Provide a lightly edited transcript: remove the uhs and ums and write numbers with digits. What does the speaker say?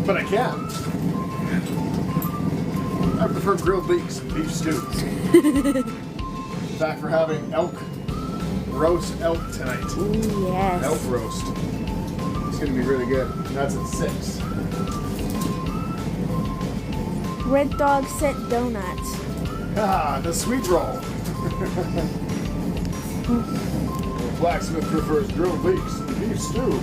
but I can. I prefer grilled leeks and beef stew. In fact, we're having roast elk tonight. Ooh, yes. Elk roast. It's going to be really good. That's at 6. Red Dog sent donuts. Ah, the sweet roll. Blacksmith prefers grilled leeks and beef stew.